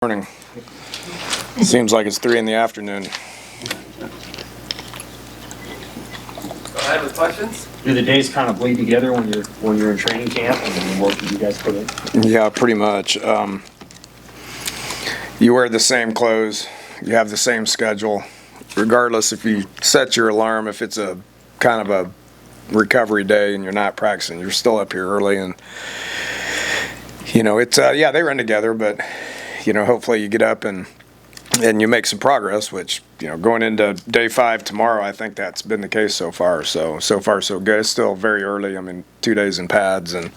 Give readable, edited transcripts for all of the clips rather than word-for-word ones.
Morning. Seems like it's 3 in the afternoon. Go ahead with questions. Do the days kind of bleed together when you're in training camp and the work that you guys put in? Yeah, pretty much. You wear the same clothes, you have the same schedule, regardless if you set your alarm, if it's a kind of a recovery day and you're not practicing, you're still up here early, and it's they run together, but hopefully you get up and you make some progress, which, going into day 5 tomorrow, I think that's been the case so far. So far so good. It's still very early. 2 days in pads and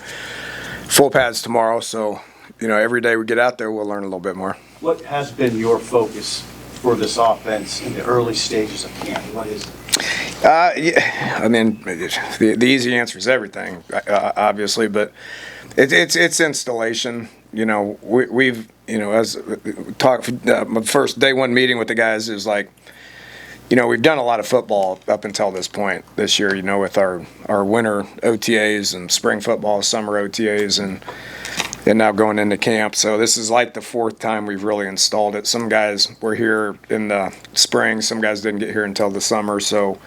full pads tomorrow. So, every day we get out there, we'll learn a little bit more. What has been your focus for this offense in the early stages of camp? What is it? The easy answer is everything, obviously, but it's installation. We've as talk, my first day 1 meeting with the guys is like, we've done a lot of football up until this point this year, with our winter OTAs and spring football, summer OTAs, and now going into camp. So this is like the 4th time we've really installed it. Some guys were here in the spring, some guys didn't get here until the summer. So,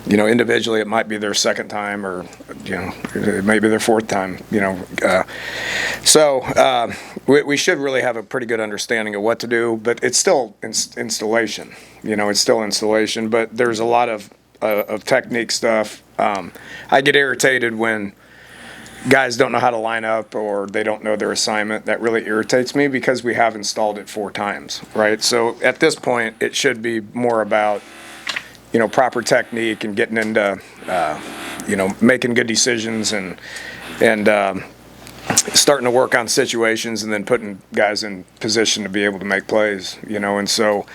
individually it might be their 2nd time, or, it may be their 4th time, we should really have a pretty good understanding of what to do, but it's still installation. It's still installation, but there's a lot of technique stuff. I get irritated when guys don't know how to line up or they don't know their assignment. That really irritates me because we have installed it 4 times, right? So at this point, it should be more about proper technique and getting into, making good decisions and starting to work on situations and then putting guys in position to be able to make plays, and so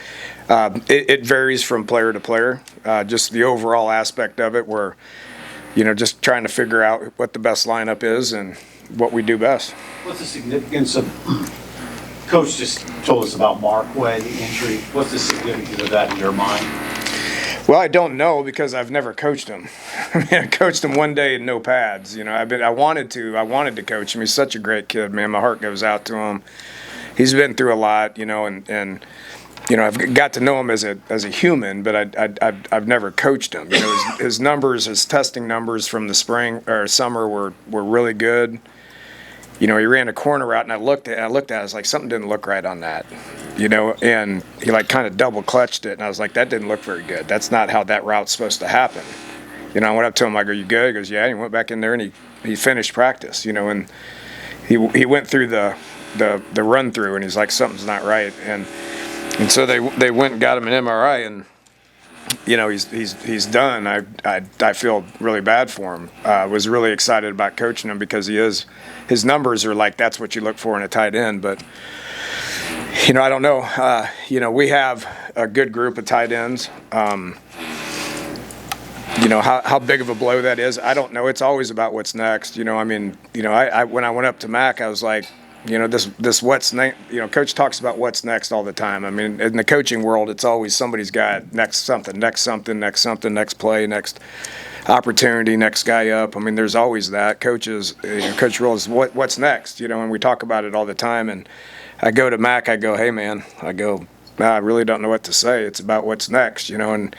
it varies from player to player, just the overall aspect of it where, just trying to figure out what the best lineup is and what we do best. What's the significance of, Coach just told us about Markway, the injury. What's the significance of that in your mind? Well, I don't know because I've never coached him. I coached him 1 day in no pads. I wanted to coach him. He's such a great kid, man. My heart goes out to him. He's been through a lot, and I've got to know him as a human, but I've never coached him. His numbers, his testing numbers from the spring or summer were really good. He ran a corner route, and I looked at it, I was like, something didn't look right on that, and he kind of double clutched it, and I was like, that didn't look very good. That's not how that route's supposed to happen. I went up to him, I go, you good? He goes, yeah. And he went back in there, and he finished practice, and he went through the run through, and he's like, something's not right, and so they went and got him an MRI, and he's done. I feel really bad for him. Was really excited about coaching him because his numbers are like, that's what you look for in a tight end. But I don't know. We have a good group of tight ends. How big of a blow that is, I don't know. It's always about what's next. I when I went up to Mac, I was like, this what's next. Coach talks about what's next all the time. In the coaching world, it's always somebody's got next something, next play, next opportunity, next guy up. There's always that. Coaches, coach role is what's next. And we talk about it all the time. And I go to Mac, I go, hey man, I really don't know what to say. It's about what's next. And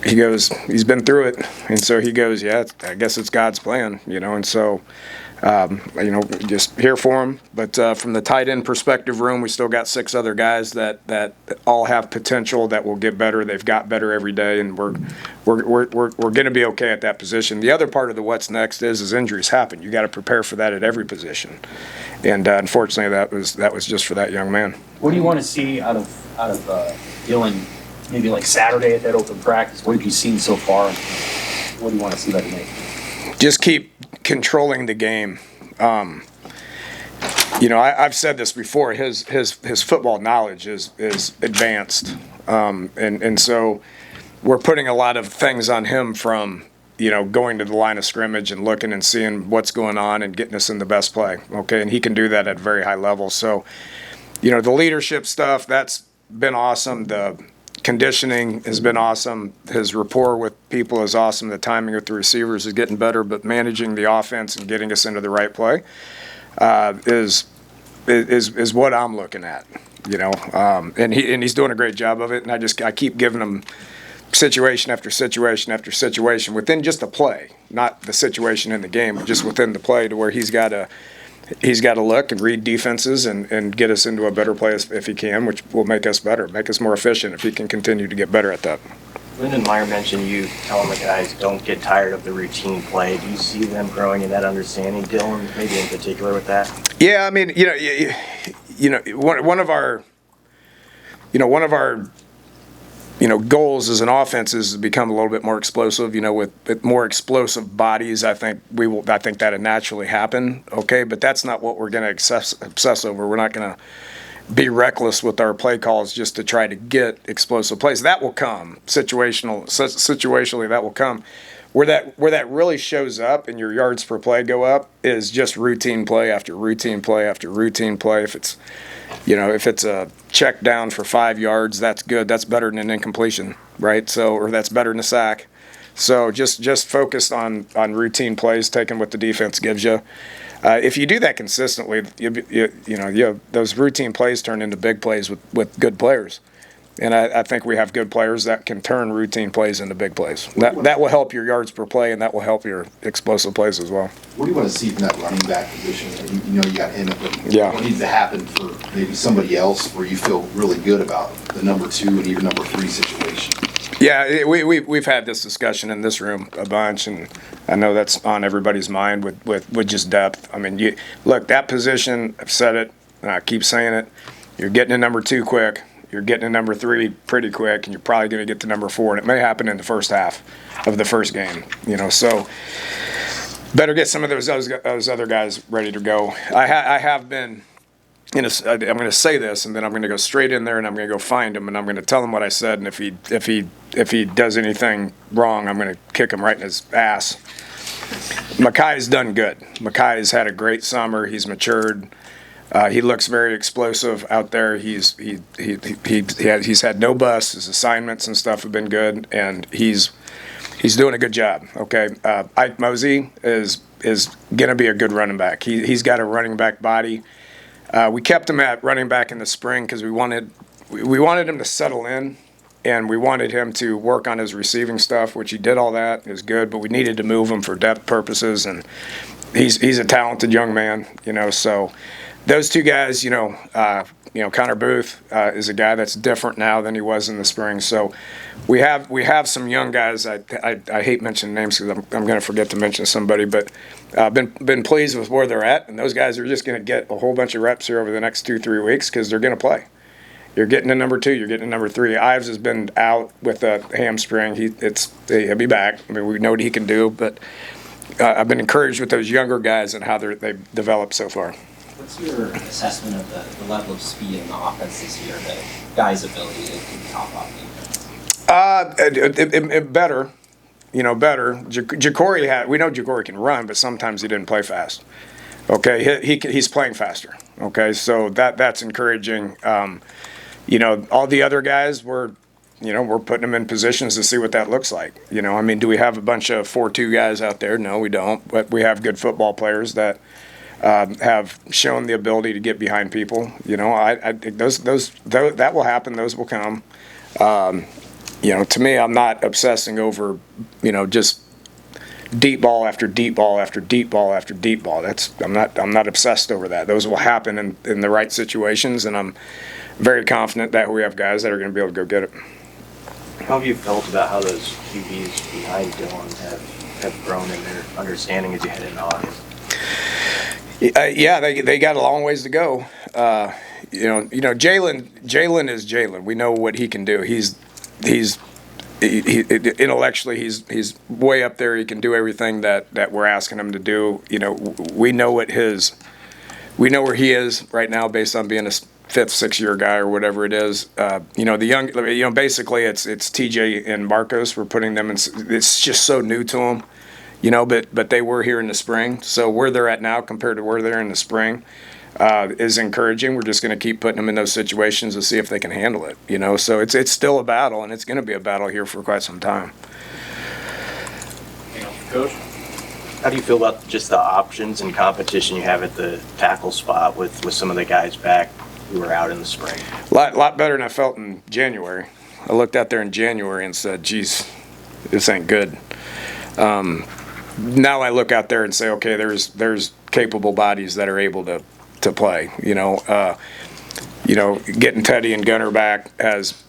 he goes, he's been through it, and so he goes, yeah, I guess it's God's plan. And so. Just here for him. But from the tight end perspective room, we still got 6 other guys that all have potential that will get better. They've got better every day, and we're going to be okay at that position. The other part of the what's next is injuries happen. You got to prepare for that at every position, and unfortunately, that was just for that young man. What do you want to see out of Dylan? Maybe like Saturday at that open practice. What have you seen so far? What do you want to see that make? Just keep controlling the game. I've said this before. His football knowledge is advanced, and so we're putting a lot of things on him from going to the line of scrimmage and looking and seeing what's going on and getting us in the best play. Okay, and he can do that at a very high level. So, the leadership stuff, that's been awesome. The conditioning has been awesome. His rapport with people is awesome. The timing with the receivers is getting better, but managing the offense and getting us into the right play is is what I'm looking at, and he's doing a great job of it. And I keep giving him situation after situation after situation within just the play, not the situation in the game, but just within the play, to where he's got to look and read defenses and get us into a better place if he can, which will make us better, make us more efficient if he can continue to get better at that. Lyndon Meyer mentioned you telling the guys don't get tired of the routine play. Do you see them growing in that understanding, Dylan, maybe in particular with that? Yeah, I mean, one of our goals as an offense is to become a little bit more explosive. With more explosive bodies, I think that'll naturally happen. Okay, but that's not what we're going to obsess over. We're not going to be reckless with our play calls just to try to get explosive plays. That will come situationally. That will come. Where that really shows up and your yards per play go up is just routine play after routine play after routine play. If it's a check down for 5 yards, that's good. That's better than an incompletion, right? Or that's better than a sack. So just focus on routine plays, taking what the defense gives you. If you do that consistently, those routine plays turn into big plays with good players. And I think we have good players that can turn routine plays into big plays. That will help your yards per play, and that will help your explosive plays as well. What do you want to see from that running back position? You got him, but Yeah. what needs to happen for maybe somebody else where you feel really good about the number 2 and even number 3 situation? Yeah, we've had this discussion in this room a bunch, and I know that's on everybody's mind with just depth. I mean, look, that position, I've said it, and I keep saying it, you're getting to number 2 quick. You're getting to number 3 pretty quick, and you're probably going to get to number 4, and it may happen in the first half of the first game. So better get some of those other guys ready to go. I have been. I'm going to say this, and then I'm going to go straight in there, and I'm going to go find him, and I'm going to tell him what I said. And if he does anything wrong, I'm going to kick him right in his ass. Makai's done good. Makai's had a great summer. He's matured. He looks very explosive out there. He's had no busts. His assignments and stuff have been good, and he's doing a good job. Okay, Ike Mosey is going to be a good running back. He's got a running back body. We kept him at running back in the spring because we wanted him to settle in, and we wanted him to work on his receiving stuff, which he did. All that is good, but we needed to move him for depth purposes, and he's a talented young man. So. Those 2 guys, Connor Booth is a guy that's different now than he was in the spring. So we have some young guys. I hate mentioning names because I'm going to forget to mention somebody, but been pleased with where they're at. And those guys are just going to get a whole bunch of reps here over the next 2-3 weeks because they're going to play. You're getting to number 2. You're getting to number 3. Ives has been out with a hamstring. He'll be back. I mean, we know what he can do, but I've been encouraged with those younger guys and how they've developed so far. What's your assessment of the level of speed in the offense this year, the guys' ability to top off defense? Better. Ja'Cory we know Ja'Cory can run, but sometimes he didn't play fast. Okay, he's playing faster. Okay, so that's encouraging. All the other guys we're putting them in positions to see what that looks like. I mean, do we have a bunch of 4-2 guys out there? No, we don't. But we have good football players that have shown the ability to get behind people. I think that will happen. Those will come. To me, I'm not obsessing over, just deep ball after deep ball after deep ball after deep ball. I'm not obsessed over that. Those will happen in the right situations, and I'm very confident that we have guys that are going to be able to go get it. How have you felt about how those QBs behind Dylan have grown in their understanding as you head into August? Yeah, they got a long ways to go. Jalen is Jalen. We know what he can do. He's intellectually he's way up there. He can do everything that we're asking him to do. We know where he is right now based on being a 5th, 6th-year guy or whatever it is. The young. Basically it's TJ and Marcos. We're putting them in. It's just so new to them. But they were here in the spring. So where they're at now compared to where they're in the spring is encouraging. We're just going to keep putting them in those situations to see if they can handle it. So it's still a battle, and it's going to be a battle here for quite some time. Coach? How do you feel about just the options and competition you have at the tackle spot with some of the guys back who were out in the spring? Lot better than I felt in January. I looked out there in January and said, geez, this ain't good. Now I look out there and say, okay, there's capable bodies that are able to play. Getting Teddy and Gunner back has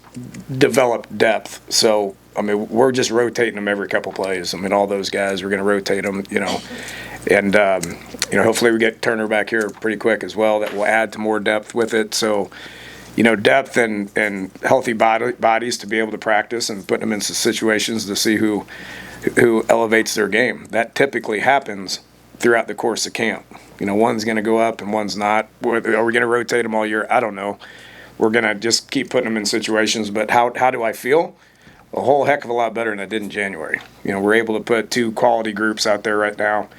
developed depth. So, I mean, we're just rotating them every couple plays. I mean, all those guys, we're going to rotate them, And, hopefully we get Turner back here pretty quick as well. That will add to more depth with it. So, depth and healthy bodies to be able to practice and put them into situations to see who elevates their game. That typically happens throughout the course of camp. One's going to go up and one's not. Are we going to rotate them all year? I don't know. We're going to just keep putting them in situations. But how do I feel? A whole heck of a lot better than I did in January. We're able to put 2 quality groups out there right now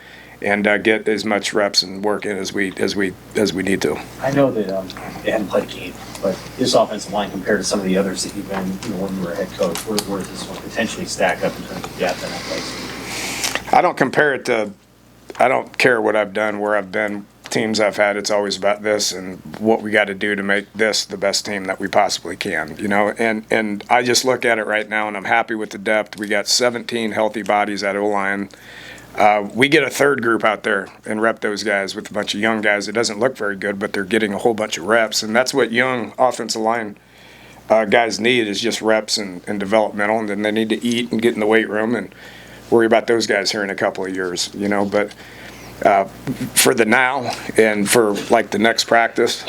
and get as much reps and work in as we need to. I know that they hadn't played a game, but this offensive line compared to some of the others that you've been, when you were a head coach, where does this one potentially stack up in terms of depth in that place? I don't compare it to. I don't care what I've done, where I've been, teams I've had. It's always about this and what we got to do to make this the best team that we possibly can. And I just look at it right now, and I'm happy with the depth. We got 17 healthy bodies at O-line. We get a third group out there and rep those guys with a bunch of young guys. It doesn't look very good, but they're getting a whole bunch of reps, and that's what young offensive line guys need is just reps and developmental, and then they need to eat and get in the weight room and worry about those guys here in a couple of years, But for the now and for like the next practice,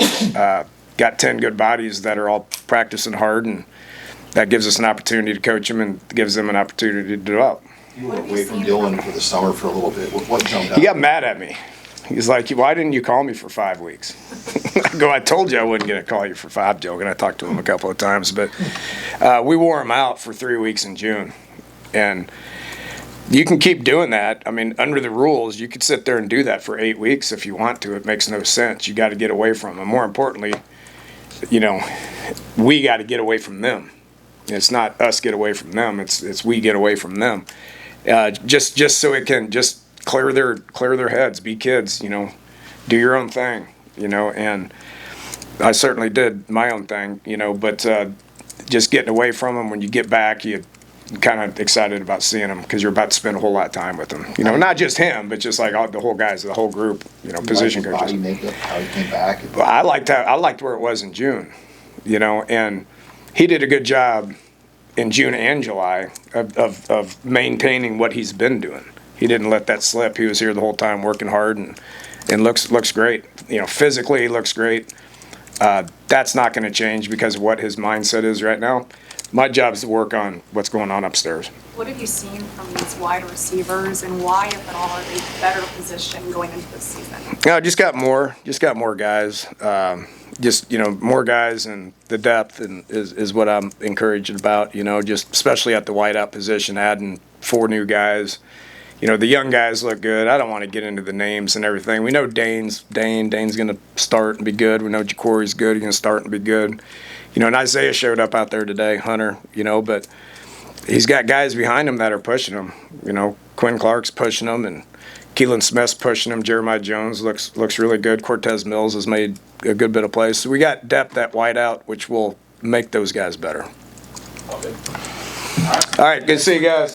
got 10 good bodies that are all practicing hard, and that gives us an opportunity to coach them and gives them an opportunity to develop. You went away from Dylan for the summer for a little bit. What jumped out? He got mad at me. He's like, why didn't you call me for 5 weeks? I told you I wasn't going to call you for 5, joking. I talked to him a couple of times, but we wore him out for 3 weeks in June. And you can keep doing that. I mean, under the rules, you could sit there and do that for 8 weeks if you want to. It makes no sense. You got to get away from them. More importantly, we got to get away from them. It's not us get away from them. It's we get away from them. Just so it can just clear their heads, be kids, do your own thing, and I certainly did my own thing, but just getting away from them, when you get back, you're kind of excited about seeing them because you're about to spend a whole lot of time with them, not just him, but just like all the whole guys, the whole group, position coaches. Body makeup, how he came back. I liked where it was in June, and he did a good job in June and July of maintaining what he's been doing. He didn't let that slip. He was here the whole time working hard and looks great. Physically he looks great. That's not going to change because of what his mindset is right now. My job is to work on what's going on upstairs. What have you seen from these wide receivers, and why, if at all, are they better positioned going into this season? Just got more guys. More guys, and the depth is what I'm encouraged about. Just especially at the wideout position, adding 4 new guys. The young guys look good. I don't want to get into the names and everything. We know Dane's going to start and be good. We know Jacory's good. He's going to start and be good. And Isaiah showed up out there today, Hunter. But he's got guys behind him that are pushing him. Quinn Clark's pushing him, and Keelan Smith's pushing him. Jeremiah Jones looks really good. Cortez Mills has made a good bit of plays. So we got depth at wideout, which will make those guys better. All right, good to see you guys.